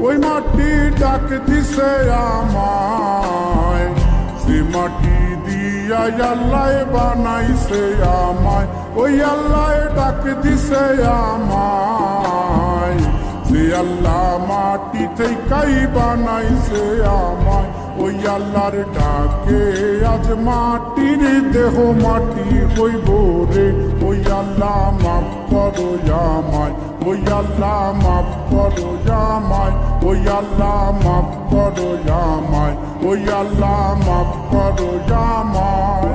ওই মাটি ডাক দিছে আমায়, সে মাটি দিয়া আল্লাহ বানাইছে আমায়, ওই আল্লাহ ডাক দিছে আমায়, সে আল্লাহ মাটি থেকেই বানাইছে আমায়, ওই আল্লাহর ডাকে আজ মাটির দেহ মাটি হইব রে, ওই আল্লাহ মাফ করো আমায়, ওই আল্লাহ মাফ করো আমায়, ওই আল্লাহ মাফ করো আমায়, ওই আল্লাহ মাফ করো আমায়।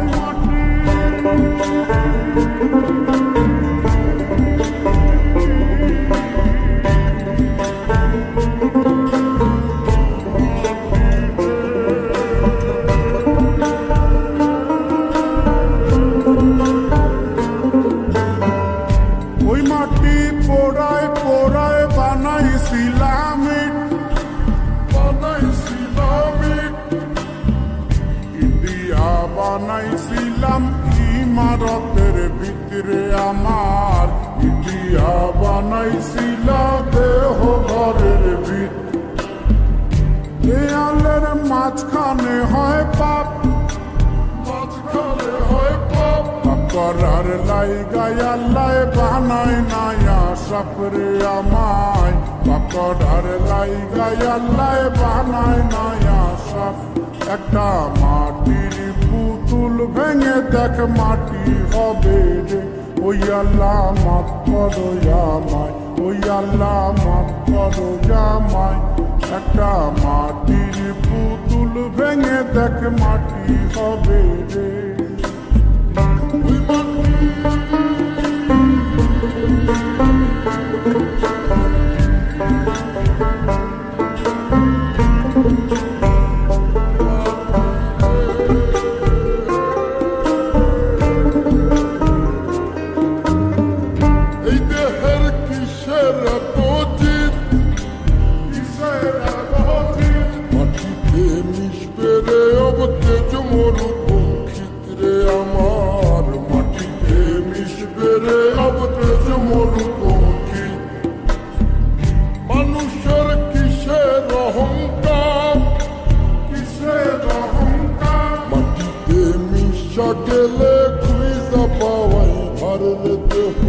ওই মাটি পোড়ায় পোড়ায় বানাইছিলাম ইন্ডিয়া, বানাইছিলাম ইমারতের ভিতরে আমার, ইন্ডিয়া বানাইছিলাম দেহ ঘরের ভিতরে, দেয়ালের মাঝখানে হয় পাপ, মাঝখানে হয় পাপ, করার লাইগায় আল্লাহ বানায় নায়া সাপরে আমায়, করার লাইগায় আল্লাহ বানায় নায়া সাপ, একটা মাটির পুতুল ভেঙে দেখ মাটি হবে রে, ওই আল্লাহ মাফ করো আমায়, ওই আল্লাহ মাফ করো আমায়, একটা মাটির পুতুল ভেঙে দেখ মাটি হবে রে। মানুষের কিসের অহংকার, কিসের অহংকার, মাটিতে মিশা গেলে খুঁজা পাওয়াই ভারের দেহ,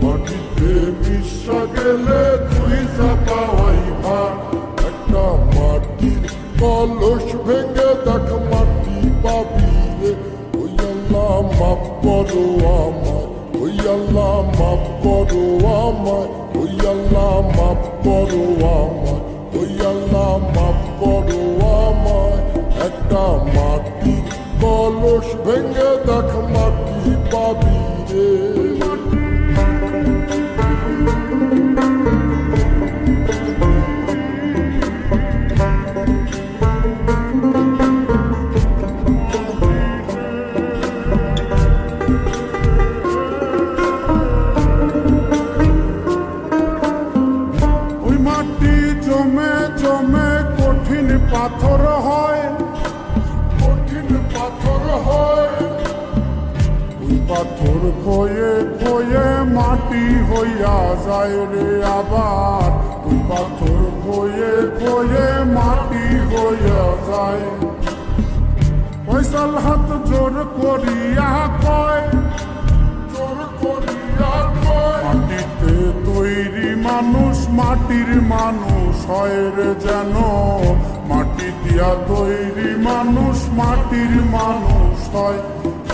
মাটিতে মিশা গেলে খুঁজা পাওয়াই ভার, একটা মাটির কলস ভেঙে দেখ মাটি পাবি রে, ওই আল্লাহ মাফ করো আমায়, ওই আল্লাহ মাফ করো আমায়, ওই আল্লাহ মাফ করো আমায়, ওই আল্লাহ মাফ করো আমায়, একটা মাটির কলস ভেঙে দেখ মাটি পাবি রে। জমে জমে কঠিন পাথর হয়, কঠিন পাথর হয়, ওই পাথর খয়ে খয়ে মাটি হইয়া যায় রে আবার, ওই পাথর খয়ে খয়ে মাটি হইয়া যায়, পয়সাল হাত জোর করিয়া কয়, জোর করিয়া কয়, মাটিতে তৈরি মানুষ মাটির মানুষ হয় রে যেন, মাটি দিয়া তৈরি মানুষ মাটির মানুষ হয়,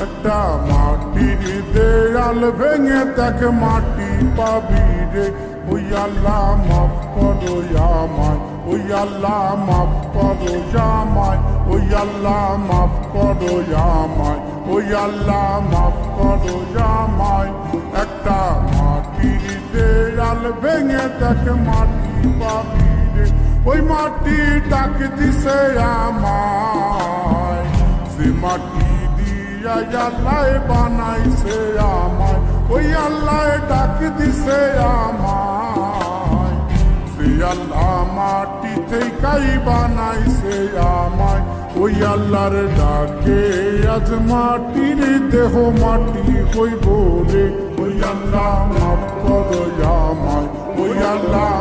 একটা মাটির দেয়াল ভেঙে দেখ মাটি পাবি রে, ওই আল্লাহ মাফ করো আমায়, ওই আল্লাহ মাফ করো আমায়, ওই আল্লাহ মাফ করো আমায়, ওই আল্লাহ মাফ করো আমায়, একটা মাটির দেয়াল ভেঙে দেখ মাটি পাবি রে, ওই মাটি ডাক দিছে আমায়, সে মাটি দিয়া আল্লাহ বানাইছে আমায়, ওই আল্লাহ ডাক দিছে আমায়, সে আল্লাহ মাটি থেকেই বানাইছে আমায়, ওই আল্লাহর ডাকে আজ মাটির দেহ মাটি হইব রে, ওই আল্লাহ মাফ করো আমায়, ওই আল্লাহ